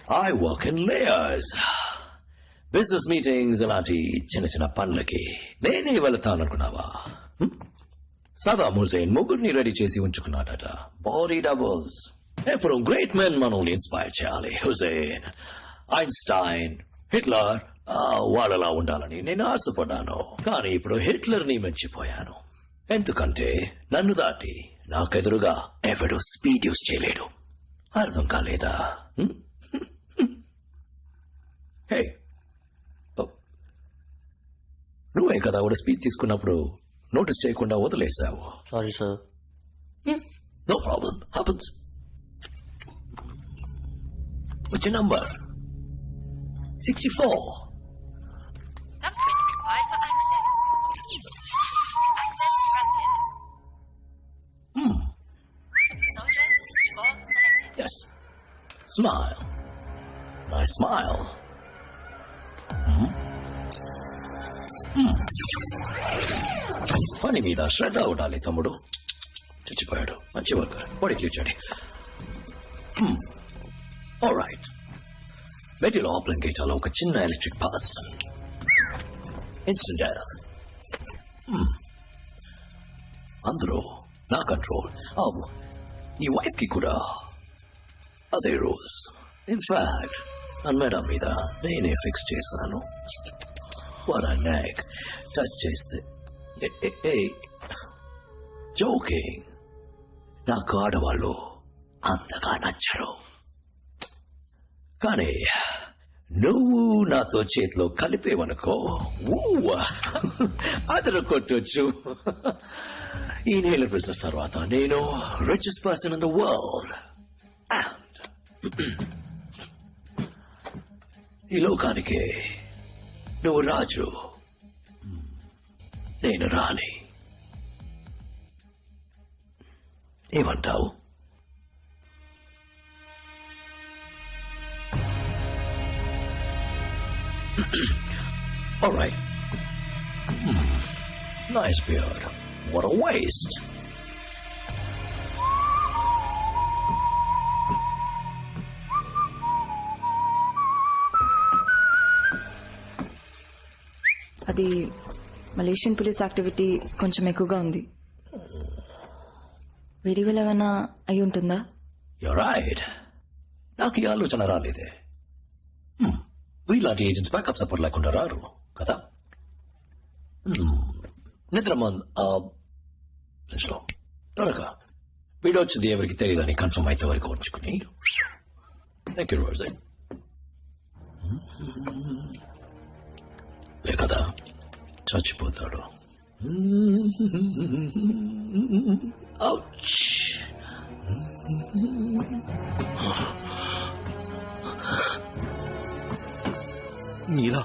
I work in layers. Business meetings అలాంటి చిన్న చిన్న పనులకి నేనే వెళతాననుకున్నావా? సదాం హుసేన్ ముగ్గురిని రెడీ చేసి ఉంచుకున్నాడట. Body doubles. ఎప్పుడు గ్రేట్ మెన్ మనల్ని ఇన్స్పైర్ చేయాలి. హుసేన్, ఐన్స్టైన్, హిట్లర్ వాళ్ళలా ఉండాలని నేను ఆశపడ్డాను. కానీ ఇప్పుడు హిట్లర్ ని మెచ్చిపోయాను. ఎందుకంటే నన్ను దాటి నాకెదురుగా ఎవడు స్పీడ్ యూస్ చేయలేడు. అర్థం కాలేదా? హే, నువ్వే కదా కూడా స్పీచ్ తీసుకున్నప్పుడు నోటీస్ చేయకుండా వదిలేసావు. Sorry sir. No problem, happens. వచ్చే number 64. Thumbprint required for access. Access granted. Soldier 64 selected. Yes. Smile. Nice smile. పని మీద శ్రద్ధ ఉండాలి తమ్ముడు. చచ్చిపోయాడు. మంచి వర్క్. బాడీ క్లీచండి. ఆల్రైట్. బయట లోపల గేటాలో ఒక చిన్న ఎలక్ట్రిక్ పల్స్. Instant death. అందరూ నా కంట్రోల్. నీ వైఫ్ కి కూడా అదే రూల్స్. ఇన్ఫాక్ట్ నా మెడ మీద నేనే ఫిక్స్ చేశాను. What a neck. టచ్ చేస్తే జోకింగ్. నాకు ఆడవాళ్ళు అంతగా నచ్చరు. కానీ నువ్వు నాతో చేతిలో కలిపేవనుకో అదరు కొట్టొచ్చు. ఈ నేల బిజినెస్ తర్వాత నేను richest person in the world. And ఈ లోకానికి నువ్వు రాజు, నేను రాణి. ఏమంటావు? All right. Nice beard. What a waste. అది మలేషియన్ పోలీస్ యాక్టివిటీ కొంచెం ఎక్కువగా ఉంది. వేడి వల్ల ఏమైనా అయి ఉంటుందా? You're right. నాకు ఈ ఆలోచన రాలేదే. వీలాంటి ఏజెంట్స్ బ్యాకప్ సపోర్ట్ లేకుండా రారు కదా. నిద్రలో త్వరగా వీడొచ్చింది ఎవరికి తెలియదని కన్ఫర్మ్ అయితే వరకు ఉంచుకుని. థ్యాంక్ యూ రోజే. లే కదా చచ్చిపోతాడు. నీలా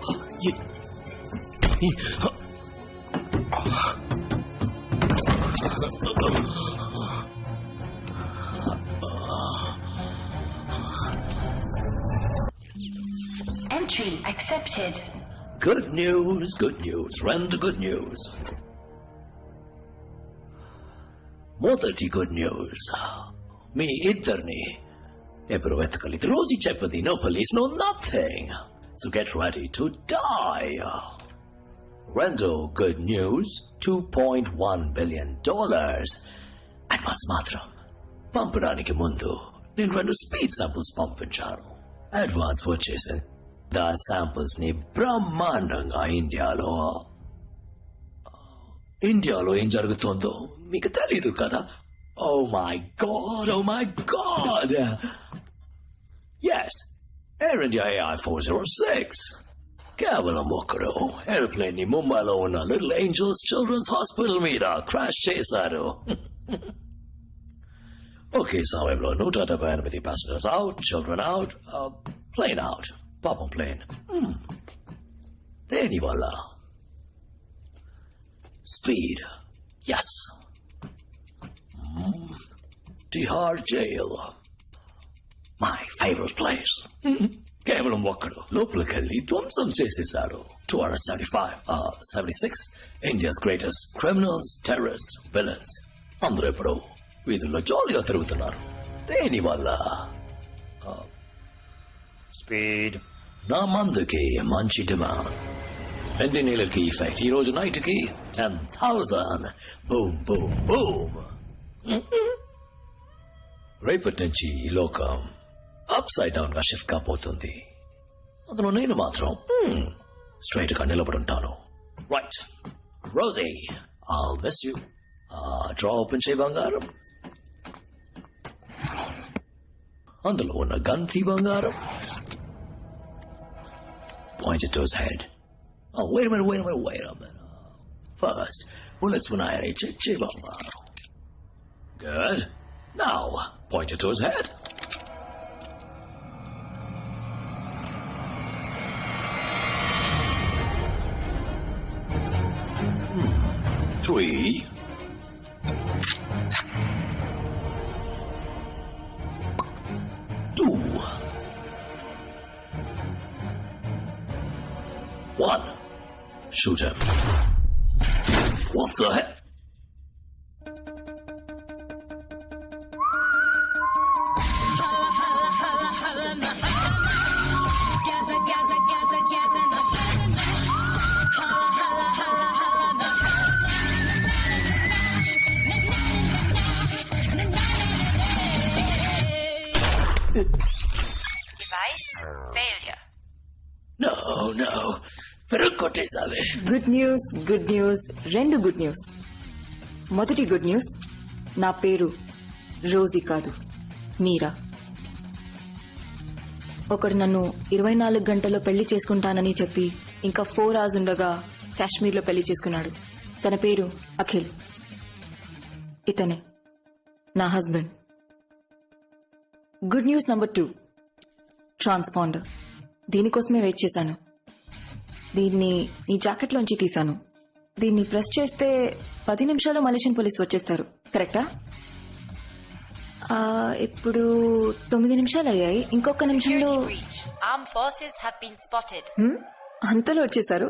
Entry accepted. Good news, good news, render good news. మొదటి గుడ్ న్యూస్, మీ ఇద్దరిని ఎవరు వెతకలేదు. రోజు చెప్పది no police, no nothing. So get ready to die. రెండో గుడ్ న్యూస్, $2.1 billion అడ్వాన్స్ మాత్రం. పంపడానికి ముందు నేను 2 స్పీడ్ శాంపుల్స్ పంపించాను. అడ్వాన్స్ వచ్చేసింది. ఆ శాంపుల్స్ ని బ్రహ్మాండంగా ఇండియాలో ఏం జరుగుతుందో మీకు తెలీదు కదా. Oh my god. Yes, air India AI 406 కేవలం ఒకడు ఏరోప్లేన్ ని ముంబైలో ఉన్న లిటిల్ ఏంజల్స్ చిల్డ్రన్స్ హాస్పిటల్ మీద క్రాష్ చేశారు. ఒకే సమయంలో 178 passengers out, children out, plane out. పాపం ప్లేన్. దేని వల్ల? Speed. Yes, Tihar jail, my favourite place. కేవలం ఒక్కడు లోపలికెళ్ళి ధ్వంసం చేసేశారు. 276 India's greatest criminals, terrorist, villains అందరూ ఇప్పుడు వీధుల్లో జాలీగా తిరుగుతున్నారు. దేని వల్ల? స్పీడ్. నా మందుకి మంచి డిమాండ్. 2 నెలలకి ఇఫెక్ట్. ఈ రోజు నైట్ కి 10,000. Boom boom boom. రేపటి నుంచి ఈ లోకం అప్సైడ్ డౌన్ గా షిఫ్ట్ కాబోతుంది. అందులో నేను మాత్రం స్ట్రైట్ గా నిలబడుంటాను. Right Rosie, I'll miss you. Draw open చేయి బంగారం. అందులో ఉన్న గంతి బంగారం. Point it to his head. Oh, wait a minute. First, bullets when I check బంగారం. Good. Now, point it to his head. Three. Two. 1. Shoot him. What the heck? Device failure. No. పెరుగొట్టేసావే. Good news, 2 good news. మొదటి good news, నా పేరు Rosie కాదు, మీరా. ఒకడు నన్ను 24 గంటల్లో పెళ్లి చేసుకుంటానని చెప్పి ఇంకా 4 hours ఉండగా కాశ్మీర్లో పెళ్లి చేసుకున్నాడు. తన పేరు అఖిల్. ఇతనే నా husband. Good news number 2, transponder. దీనికోసమే వెయిట్ చేశాను. దీన్ని ఈ జాకెట్లోంచి తీశాను. దీన్ని ప్రెస్ చేస్తే 10 నిమిషాల్లో మలేషియన్ పోలీస్ వచ్చేస్తారు. కరెక్టా? ఇప్పుడు 9 నిమిషాలు అయ్యాయి. ఇంకొక నిమిషంలో Security breach. Armed forces have been spotted. అంతలో వచ్చేసారు.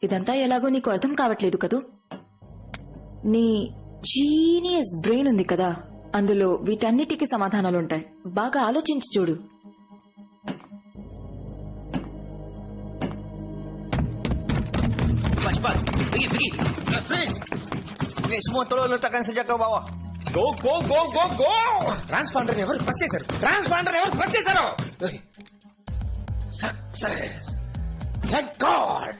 ఇదంతా ఎలాగో నీకు అర్థం కావట్లేదు కదూ. నీ జీనియస్ బ్రెయిన్ ఉంది కదా, అందులో వీటన్నిటికీ సమాధానాలుంటాయి. బాగా ఆలోచించి చూడు. Cepat. Pergi. Please, semua tolong letakkan sejak ke bawah. Go. Transponder ఎవరు ప్రెస్ చేశారు? సక్సెస్. Thank God.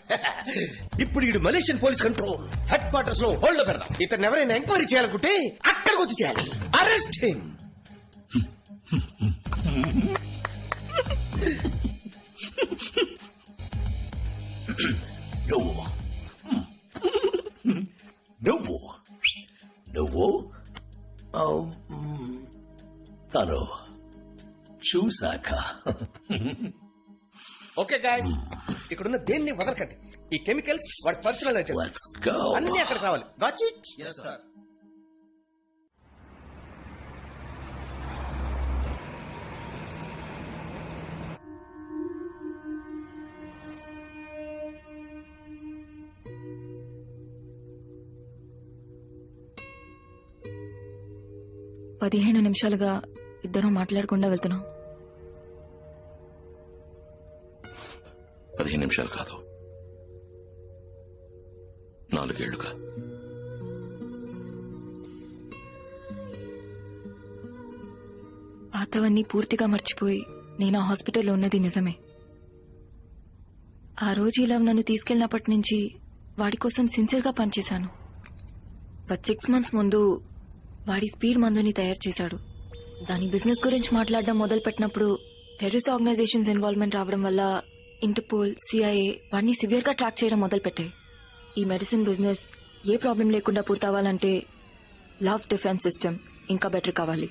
ఇప్పుడు ఈ Malaysian police control head quarters లో హోల్డ్ లో పెడదాం. ఇతను ఎవరైనా ఎంక్వైరీ చేయాలనుకుంటే అక్కడికి వచ్చి చేయాలి. Arrest him. నువ్వు తను చూసాక ఓకే గాయ్స్, ఇక్కడున్న దేన్ని వదలకండి. ఈ కెమికల్స్ వాడి పర్సనల్ Let's go. అన్ని అక్కడ కావాలి. Got it? yes sir. పదిహేను నిమిషాలుగా ఇద్దరం మాట్లాడకుండా వెళ్తున్నాం. 15 నిమిషాలు కాదు, 4 ఏళ్లుగా. పాతవన్నీ పూర్తిగా మర్చిపోయి నేను ఆ హాస్పిటల్లో ఉన్నది నిజమే. ఆ రోజు ఇలా నన్ను తీసుకెళ్లినప్పటి నుంచి వాడి కోసం సిన్సియర్గా పనిచేశాను. బట్ 6 months ముందు వాడి స్పీడ్ మందుని తయారు చేశాడు. దాని బిజినెస్ గురించి మాట్లాడడం మొదలు పెట్టినప్పుడు టెర్రరిస్ట్ ఆర్గనైజేషన్స్ ఇన్వాల్వ్మెంట్ రావడం వల్ల ఇంటర్పోల్, CIA వాడిని సివియర్ గా ట్రాక్ చేయడం మొదలు పెట్టాయి. ఈ మెడిసిన్ బిజినెస్ ఏ ప్రాబ్లం లేకుండా పూర్తవ్వాలంటే లవ్ డిఫెన్స్ సిస్టమ్ ఇంకా బెటర్ కావాలి.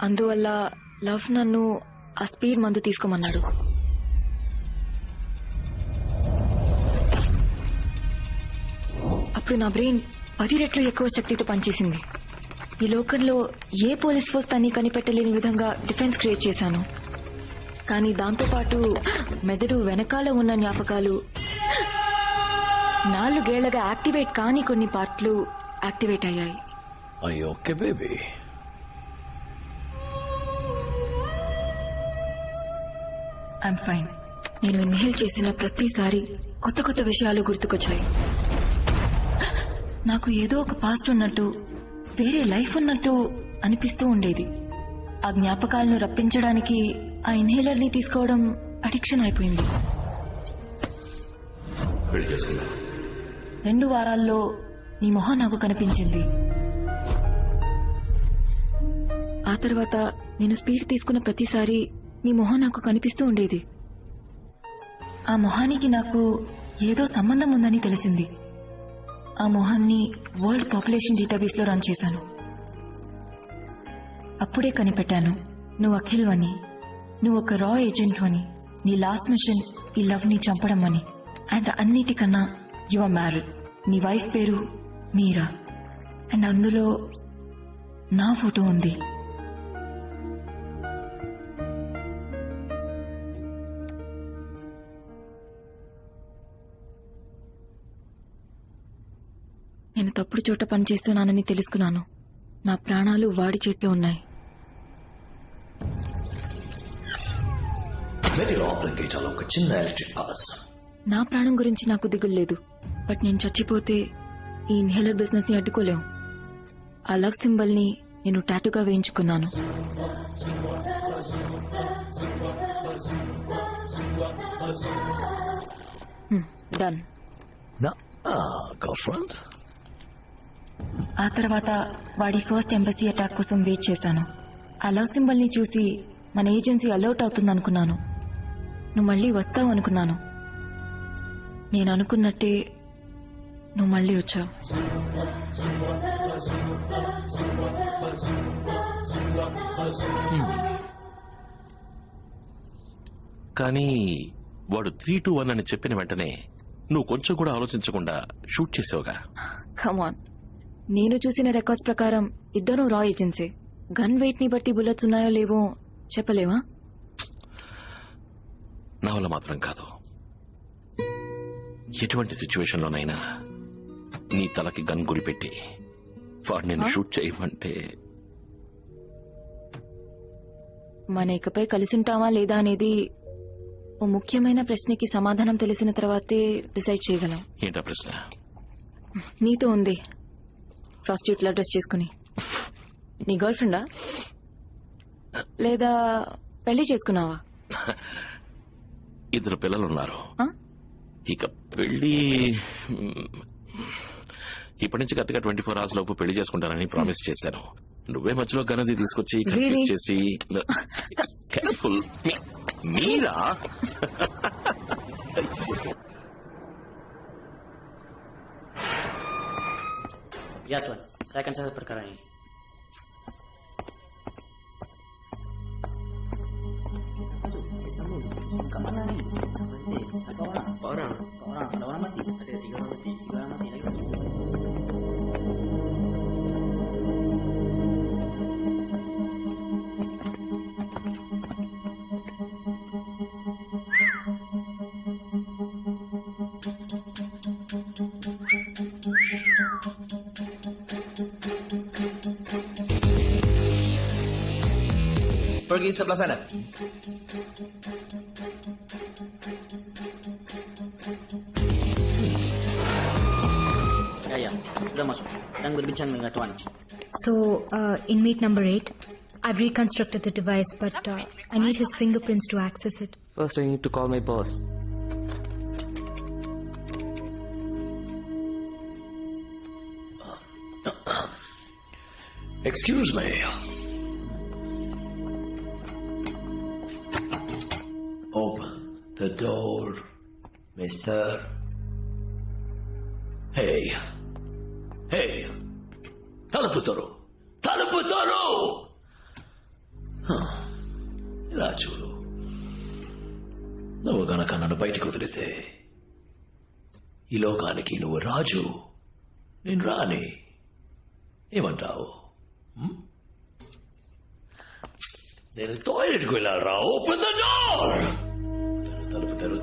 అందువల్ల లవ్ నన్ను ఆ స్పీడ్ మందు తీసుకోమన్నాడు. అప్పుడు నా బ్రెయిన్ 10 రెట్లు ఎక్కువ శక్తితో పనిచేసింది. ఈ లోకంలో ఏ పోలీస్ ఫోర్స్ తన్ని కనిపెట్టలేని విధంగా డిఫెన్స్ క్రియేట్ చేశాను. కానీ దాంతోపాటు మెదడు వెనకాల ఉన్న జ్ఞాపకాలు, 4 ఏళ్లగా యాక్టివేట్ కాని కొన్ని పార్ట్లు యాక్టివేట్ అయ్యాయి. Okay baby. I'm fine. నేను ఇన్హేల్ చేసిన ప్రతిసారి కొత్త కొత్త విషయాలు గుర్తుకొచ్చాయి. నాకు ఏదో ఒక పాస్ట్ ఉన్నట్టు, వేరే లైఫ్ ఉన్నట్టు అనిపిస్తూ ఉండేది. ఆ జ్ఞాపకాలను రప్పించడానికి ఆ ఇన్హేలర్ ని తీసుకోవడం అడిక్షన్ అయిపోయింది. 2 వారాల్లో నీ మొహం నాకు కనిపించింది. ఆ తర్వాత నేను స్పీడ్ తీసుకున్న ప్రతిసారి నీ మొహం నాకు కనిపిస్తూ ఉండేది. ఆ మొహానికి నాకు ఏదో సంబంధం ఉందని తెలిసింది. ఆ మొహాన్ని వరల్డ్ పాపులేషన్ డేటాబేస్ లో రన్ చేశాను. అప్పుడే కనిపెట్టాను, నువ్వు అఖిల్ అని, నువ్వు ఒక రా ఏజెంట్ అని, నీ లాస్ట్ మిషన్ ఈ లవ్ ని చంపడం అని. అండ్ అన్నిటికన్నా యు ఆర్ మ్యారీడ్. నీ వైఫ్ పేరు మీరా. అండ్ అందులో నా ఫోటో ఉంది. నేను తప్పుడు చోట పనిచేస్తున్నానని తెలుసుకున్నాను. నా ప్రాణాలు వాడి చేతిలో ఉన్నాయి. మెటీ లోపలికి చాలా ఒక చిన్న ఎలక్ట్రిక్ పల్స్. నా ప్రాణం గురించి నాకు దిగులు లేదు. బట్ నేను చచ్చిపోతే ఈ ఇన్హేలర్ బిజినెస్ ని అడ్డుకోలేం. ఆ లవ్ సింబల్ ని నేను టాటూగా వేయించుకున్నాను. డన్. గర్ల్ఫ్రెండ్. ఆ తర్వాత వాడి ఫస్ట్ ఎంబసీ అటాక్ కోసం వెయిట్ చేశాను. ఆ లవ్ సింబల్ ని చూసి మన ఏజెన్సీ అలర్ట్ అవుతుందనుకున్నాను. నువ్వు మళ్ళీ వస్తావు అనుకున్నాను. నేను అనుకున్నట్టే నువ్వు మళ్ళీ వచ్చావు. కానీ వాడు 3-2-1 అని చెప్పిన వెంటనే నువ్వు కొంచెం కూడా ఆలోచించకుండా షూట్ చేసావుగా. కమాన్, నేను చూసిన రికార్డ్స్ ప్రకారం ఇద్దరు రా ఏజెన్సీ. గన్ వెయిట్ ని బట్టి బుల్లెట్స్ ఉన్నాయో లేవో చెప్పలేవా? నా వల్ల మాత్రం కాదు. ఎటువంటి సిచ్యువేషన్ లోనైనా నీ తలకి గన్ గురిపెట్టి వాడు నేను షూట్ చేయమంటే మన ఇకపై కలిసుంటావా లేదా అనేది ఓ ముఖ్యమైన ప్రశ్నకి సమాధానం తెలిసిన తర్వాతే డిసైడ్ చేయగలం. ఏంటా ప్రశ్న? నీతో ఉంది ప్రాస్టిట్యూట్ లా డ్రెస్ చేసుకుని. నీ గర్ల్ ఫ్రెండా లేదా పెళ్లి చేసుకున్నావా? 2 పిల్లలున్నారు. ఆ? ఇక పెళ్లి ఇప్పటి నుంచి కరెక్ట్గా 24 hours లోపు పెళ్లి చేసుకుంటానని ప్రామిస్ చేశాను. నువ్వే మధ్యలో గనది తీసుకొచ్చి Really? కన్ఫ్యూజ్ చేసి careful. Meera? Ya Tuan, saya akan catat perkara ini. Kemana nih? Berapa orang? Ada orang mati. Ada 3 orang mati. 3 orang mati lagi. Pergi sebelah sana. Ya, sudah masuk. Sedang berbincang dengan Tuan. So, inmate number 8, I've reconstructed the device, but I need his fingerprints to access it. First, I need to call my boss. Excuse me. Open the door, mister. Hey. Hey. తలుపు తెరు. ఇలా చూడు, నువ్వు గనక నన్ను బయటికి వదిలితే ఈ లోకానికి నువ్వు రాజు, నేను రాని. ఏమంటావు? నేను టాయిలెట్కి వెళ్ళాలరా. Open the door. తలుపు తెరు.